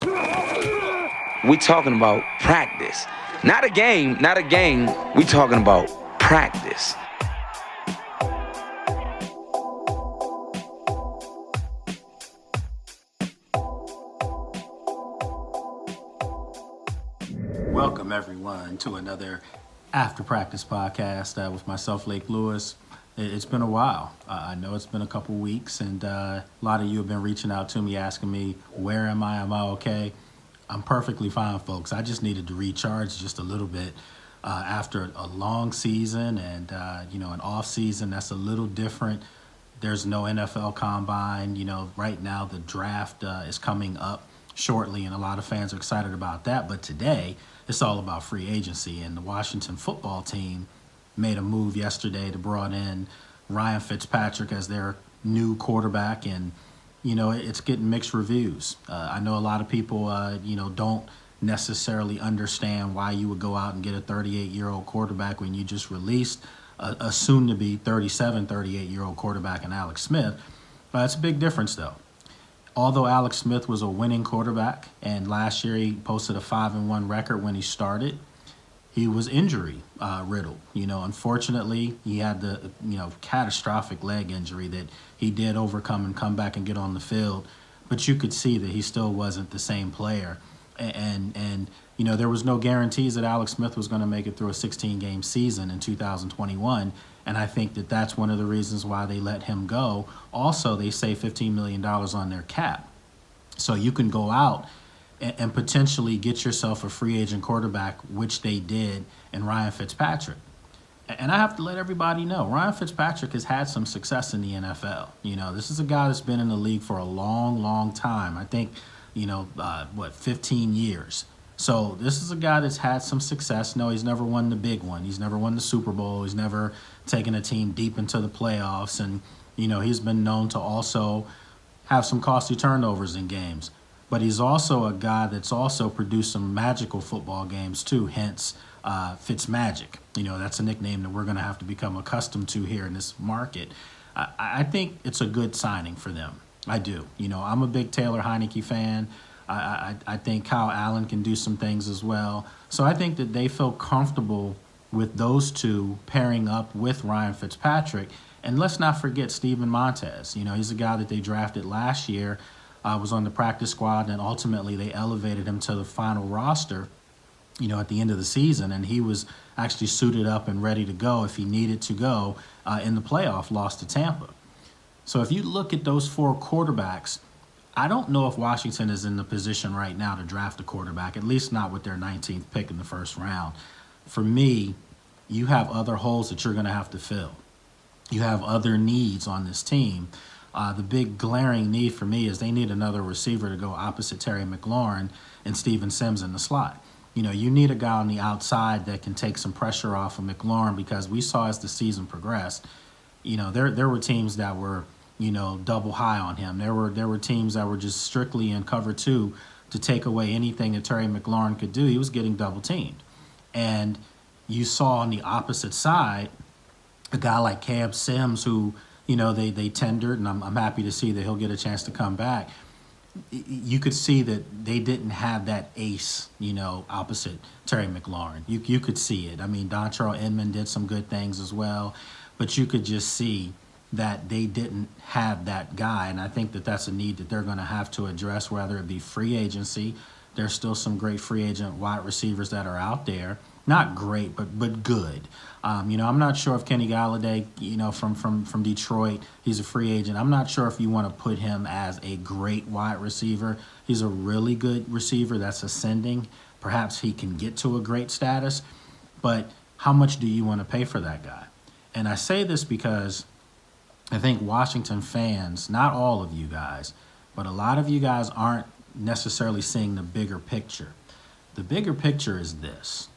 We talking about practice. Not a game. We talking about practice. Welcome, everyone, to another After Practice podcast with myself, Lake Lewis. It's been a while. I know it's been a couple weeks, and a lot of you have been reaching out to me, asking me, where am I? Am I okay? I'm perfectly fine, folks. I just needed to recharge just a little bit after a long season and, an off season that's a little different. There's no NFL combine. Right now the draft is coming up shortly, and a lot of fans are excited about that. But today, it's all about free agency, and the Washington football team made a move yesterday to brought in Ryan Fitzpatrick as their new quarterback, and it's getting mixed reviews. I know a lot of people don't necessarily understand why you would go out and get a 38-year-old quarterback when you just released a soon-to-be 38-year-old quarterback in Alex Smith. It's a big difference, though. Although Alex Smith was a winning quarterback, and last year he posted a 5-1 record when he started, he was injury riddled. Unfortunately, he had the catastrophic leg injury that he did overcome and come back and get on the field. But you could see that he still wasn't the same player. And there was no guarantees that Alex Smith was going to make it through a 16-game season in 2021. And I think that that's one of the reasons why they let him go. Also, they save $15 million on their cap. So you can go out and potentially get yourself a free agent quarterback, which they did in Ryan Fitzpatrick. And I have to let everybody know, Ryan Fitzpatrick has had some success in the NFL. This is a guy that's been in the league for a long, long time. I think, 15 years. So this is a guy that's had some success. No, he's never won the big one. He's never won the Super Bowl. He's never taken a team deep into the playoffs. And, he's been known to also have some costly turnovers in games. But he's also a guy that's also produced some magical football games too, hence Fitzmagic. That's a nickname that we're going to have to become accustomed to here in this market. I think it's a good signing for them. I do. I'm a big Taylor Heineke fan. I think Kyle Allen can do some things as well. So I think that they feel comfortable with those two pairing up with Ryan Fitzpatrick. And let's not forget Steven Montez. He's a guy that they drafted last year, was on the practice squad, and ultimately they elevated him to the final roster, at the end of the season. And he was actually suited up and ready to go if he needed to go in the playoff loss to Tampa. So if you look at those four quarterbacks, I don't know if Washington is in the position right now to draft a quarterback, at least not with their 19th pick in the first round. For me, you have other holes that you're going to have to fill. You have other needs on this team. The big glaring need for me is they need another receiver to go opposite Terry McLaurin and Steven Sims in the slot. You need a guy on the outside that can take some pressure off of McLaurin, because we saw as the season progressed, there were teams that were double high on him. There were teams that were just strictly in cover two to take away anything that Terry McLaurin could do. He was getting double teamed. And you saw on the opposite side a guy like Cam Sims who, they tendered, and I'm happy to see that he'll get a chance to come back. You could see that they didn't have that ace, opposite Terry McLaurin. You could see it. I mean, Dontrell Inman did some good things as well, but you could just see that they didn't have that guy, and I think that that's a need that they're going to have to address, whether it be free agency. There's still some great free agent wide receivers that are out there. Not great, but good. I'm not sure if Kenny Golladay, from Detroit, he's a free agent. I'm not sure if you want to put him as a great wide receiver. He's a really good receiver that's ascending. Perhaps he can get to a great status, but how much do you want to pay for that guy? And I say this because I think Washington fans, not all of you guys, but a lot of you guys aren't necessarily seeing the bigger picture. The bigger picture is this.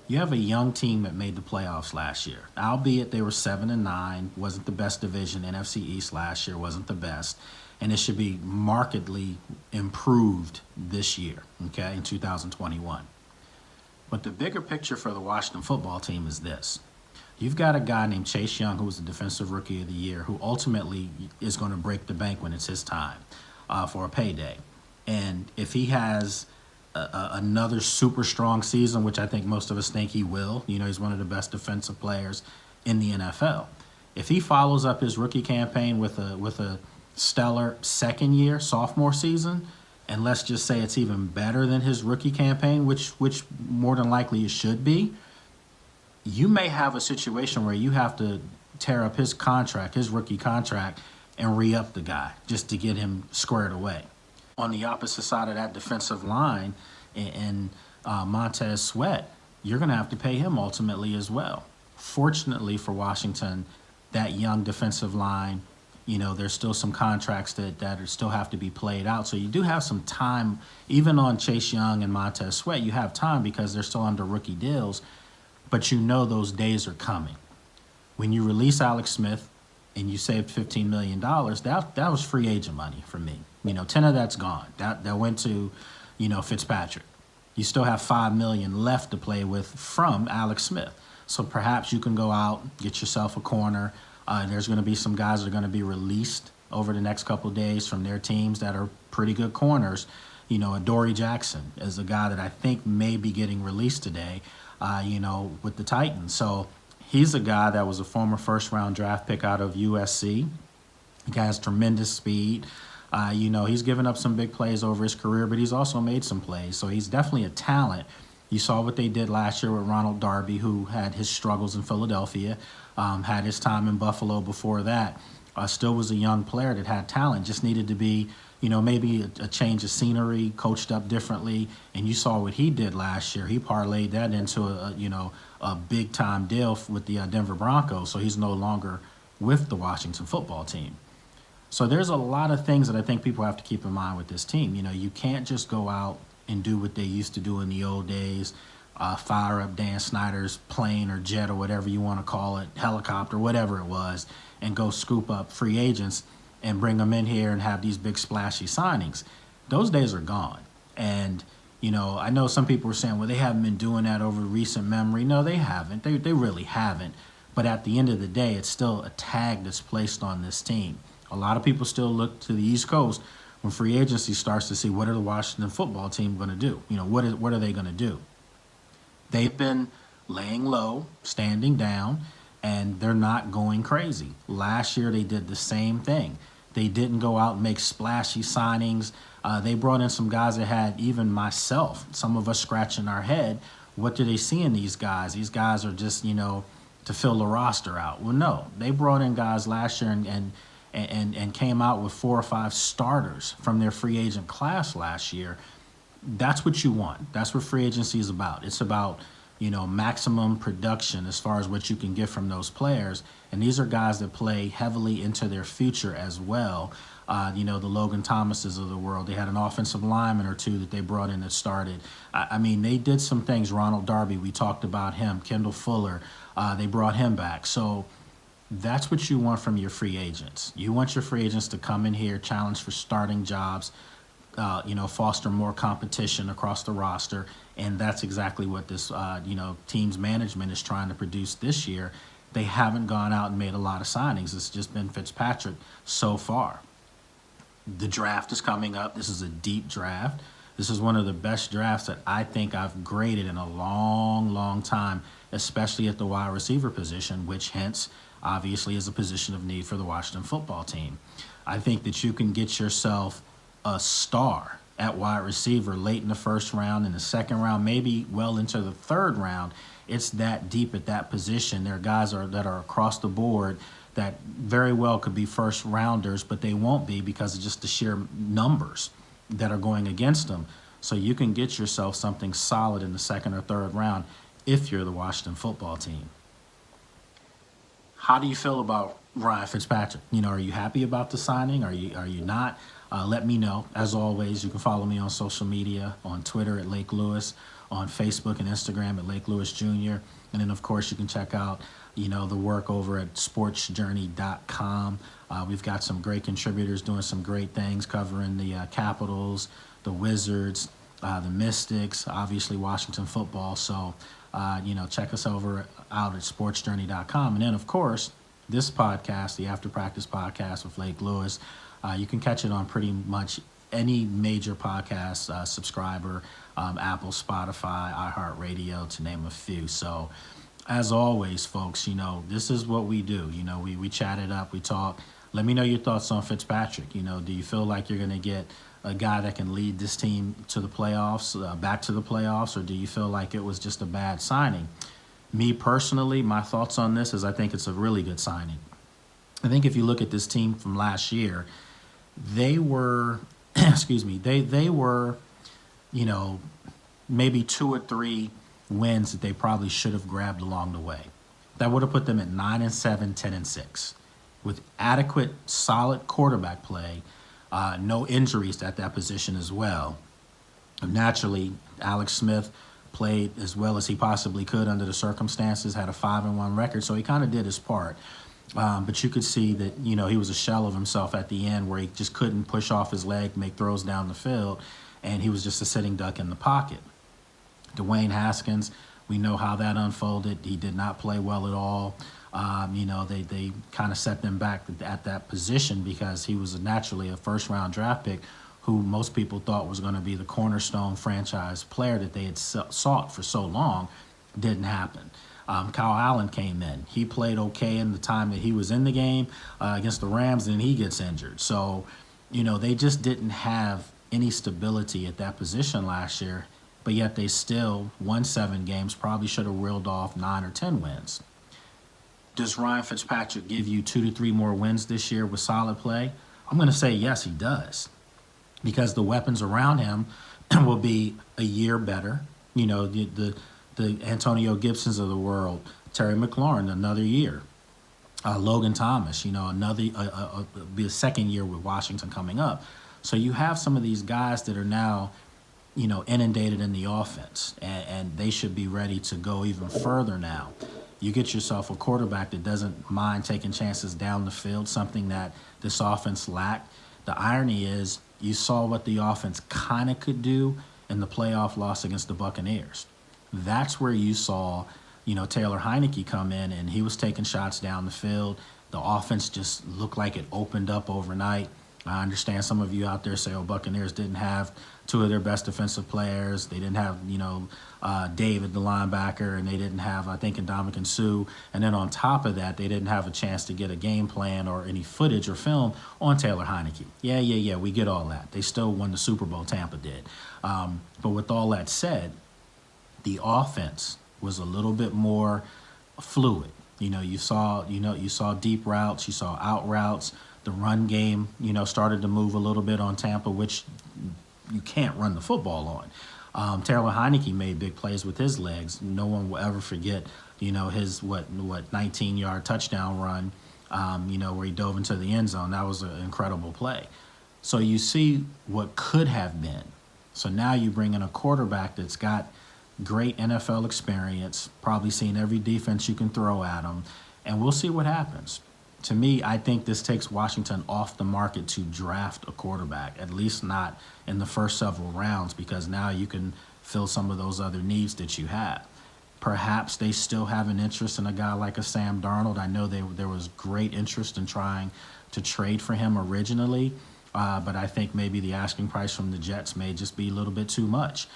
You have a young team that made the playoffs last year, albeit they were 7-9, wasn't the best division. NFC East last year wasn't the best, and it should be markedly improved this year, okay, in 2021. But the bigger picture for the Washington football team is this. You've got a guy named Chase Young, who was the Defensive Rookie of the Year, who ultimately is going to break the bank when it's his time for a payday. And if he has another super strong season, which I think most of us think he will, he's one of the best defensive players in the NFL. If he follows up his rookie campaign with a stellar second year, sophomore season, and let's just say it's even better than his rookie campaign, which more than likely it should be, you may have a situation where you have to tear up his contract, his rookie contract, and re-up the guy just to get him squared away. On the opposite side of that defensive line, and Montez Sweat, you're going to have to pay him ultimately as well. Fortunately for Washington, that young defensive line, there's still some contracts that still have to be played out. So you do have some time, even on Chase Young and Montez Sweat, you have time because they're still under rookie deals, but those days are coming. When you release Alex Smith and you saved $15 million, that was free agent money for me. 10 of that's gone. That went to, Fitzpatrick. You still have $5 million left to play with from Alex Smith. So perhaps you can go out, get yourself a corner. There's going to be some guys that are going to be released over the next couple of days from their teams that are pretty good corners. Adoree Jackson is a guy that I think may be getting released today, with the Titans. So he's a guy that was a former first-round draft pick out of USC. The guy has tremendous speed. He's given up some big plays over his career, but he's also made some plays. So he's definitely a talent. You saw what they did last year with Ronald Darby, who had his struggles in Philadelphia, had his time in Buffalo before that. Still was a young player that had talent, just needed to be, maybe a change of scenery, coached up differently. And you saw what he did last year. He parlayed that into a big-time deal with the Denver Broncos, so he's no longer with the Washington football team. So there's a lot of things that I think people have to keep in mind with this team. You can't just go out and do what they used to do in the old days, fire up Dan Snyder's plane or jet or whatever you want to call it, helicopter, whatever it was, and go scoop up free agents and bring them in here and have these big splashy signings. Those days are gone. And, I know some people are saying, well, they haven't been doing that over recent memory. No, they haven't. They really haven't. But at the end of the day, it's still a tag that's placed on this team. A lot of people still look to the East Coast when free agency starts to see what are the Washington football team going to do? What are they going to do? They've been laying low, standing down, and they're not going crazy. Last year they did the same thing. They didn't go out and make splashy signings. They brought in some guys that had even myself, some of us scratching our head. What do they see in these guys? These guys are just, to fill the roster out. Well, no. They brought in guys last year and came out with 4 or 5 starters from their free agent class last year. That's what you want. That's what free agency is about. It's about, maximum production as far as what you can get from those players. And these are guys that play heavily into their future as well. The Logan Thomases of the world. They had an offensive lineman or two that they brought in that started. They did some things. Ronald Darby, we talked about him. Kendall Fuller, they brought him back. So that's what you want from your free agents. You want your free agents to come in here, challenge for starting jobs, foster more competition across the roster. And that's exactly what this, team's management is trying to produce this year. They haven't gone out and made a lot of signings. It's just been Fitzpatrick so far. The draft is coming up. This is a deep draft. This is one of the best drafts that I think I've graded in a long, long time, especially at the wide receiver position, which hence obviously is a position of need for the Washington football team. I think that you can get yourself a star at wide receiver late in the first round, in the second round, maybe well into the third round. It's that deep at that position. There are guys that are across the board that very well could be first rounders, but they won't be because of just the sheer numbers that are going against them. So you can get yourself something solid in the second or third round if you're the Washington football team. How do you feel about Ryan Fitzpatrick? Are you happy about the signing? Are you not? Let me know. As always, you can follow me on social media, on Twitter at Lake Lewis, on Facebook and Instagram at Lake Lewis Jr. And then, of course, you can check out, the work over at sportsjourney.com. We've got some great contributors doing some great things, covering the Capitals, the Wizards, the Mystics, obviously Washington football. So, check us out at sportsjourney.com. And then, of course, this podcast, the After Practice podcast with Lake Lewis, you can catch it on pretty much any major podcast subscriber, Apple, Spotify, iHeartRadio, to name a few. So as always, folks, this is what we do. We chat it up, we talk. Let me know your thoughts on Fitzpatrick. Do you feel like you're going to get a guy that can lead this team to the playoffs, back to the playoffs, or do you feel like it was just a bad signing? Me personally, my thoughts on this is I think it's a really good signing. I think if you look at this team from last year, they were, they were, maybe 2 or 3 wins that they probably should have grabbed along the way. That would have put them at 9-7, 10-6, with adequate, solid quarterback play, no injuries at that position as well. Naturally, Alex Smith played as well as he possibly could under the circumstances, had a 5-1 record, so he kind of did his part. But you could see that, he was a shell of himself at the end where he just couldn't push off his leg, make throws down the field, and he was just a sitting duck in the pocket. Dwayne Haskins, we know how that unfolded. He did not play well at all. They kind of set them back at that position because he was naturally a first-round draft pick who most people thought was going to be the cornerstone franchise player that they had sought for so long. Didn't happen. Kyle Allen came in. He played okay in the time that he was in the game against the Rams, and he gets injured. So, they just didn't have any stability at that position last year, but yet they still won 7 games, probably should have reeled off 9 or 10 wins. Does Ryan Fitzpatrick give you 2 to 3 more wins this year with solid play? I'm going to say yes, he does, because the weapons around him will be a year better. The Antonio Gibsons of the world, Terry McLaurin, another year. Logan Thomas, another be a second year with Washington coming up. So you have some of these guys that are now, inundated in the offense, and they should be ready to go even further now. You get yourself a quarterback that doesn't mind taking chances down the field, something that this offense lacked. The irony is you saw what the offense kind of could do in the playoff loss against the Buccaneers. That's where you saw, Taylor Heineke come in, and he was taking shots down the field. The offense just looked like it opened up overnight. I understand some of you out there say, Buccaneers didn't have 2 of their best defensive players. They didn't have, David, the linebacker, and they didn't have, I think, Ndamukong Suh. And then on top of that, they didn't have a chance to get a game plan or any footage or film on Taylor Heineke. Yeah, we get all that. They still won the Super Bowl, Tampa did. But with all that said, the offense was a little bit more fluid. You saw deep routes, you saw out routes. The run game, started to move a little bit on Tampa, which you can't run the football on. Taylor Heineke made big plays with his legs. No one will ever forget, his 19-yard touchdown run, where he dove into the end zone. That was an incredible play. So you see what could have been. So now you bring in a quarterback that's got great NFL experience, probably seen every defense you can throw at him, and we'll see what happens. To me, I think this takes Washington off the market to draft a quarterback, at least not in the first several rounds, because now you can fill some of those other needs that you have. Perhaps they still have an interest in a guy like a Sam Darnold. I know there was great interest in trying to trade for him originally, but I think maybe the asking price from the Jets may just be a little bit too much.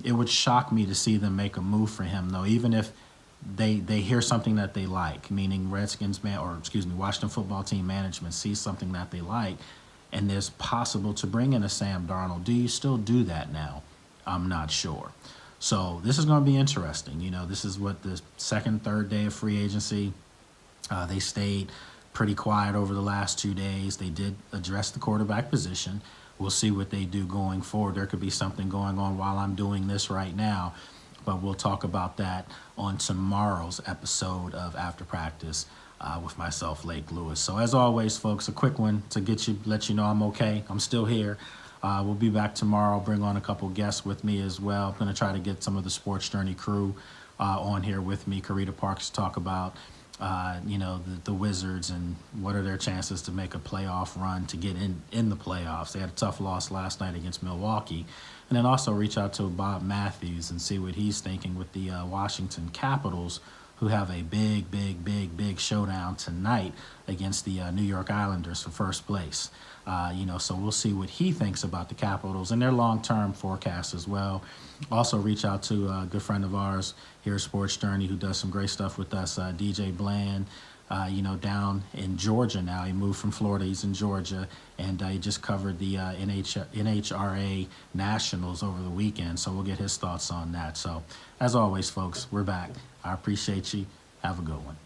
It would shock me to see them make a move for him, though, even if they hear something that they like, meaning Washington football team management sees something that they like, and there's possible to bring in a Sam Darnold. Do you still do that now? I'm not sure. So this is going to be interesting. This is what the second, third day of free agency. They stayed pretty quiet over the last 2 days. They did address the quarterback position. We'll see what they do going forward. There could be something going on while I'm doing this right now, but we'll talk about that on tomorrow's episode of After Practice with myself, Lake Lewis. So as always, folks, a quick one to let you know I'm okay. I'm still here. We'll be back tomorrow. I'll bring on a couple guests with me as well. I'm going to try to get some of the Sports Journey crew on here with me. Karita Parks to talk about, the Wizards and what are their chances to make a playoff run to get in the playoffs. They had a tough loss last night against Milwaukee. And then also reach out to Bob Matthews and see what he's thinking with the Washington Capitals, who have a big showdown tonight against the New York Islanders for first place. So we'll see what he thinks about the Capitals and their long-term forecast as well. Also reach out to a good friend of ours here at Sports Journey who does some great stuff with us, DJ Bland, down in Georgia now. He moved from Florida. He's in Georgia, and he just covered the NHRA Nationals over the weekend, so we'll get his thoughts on that. So, as always, folks, we're back. I appreciate you. Have a good one.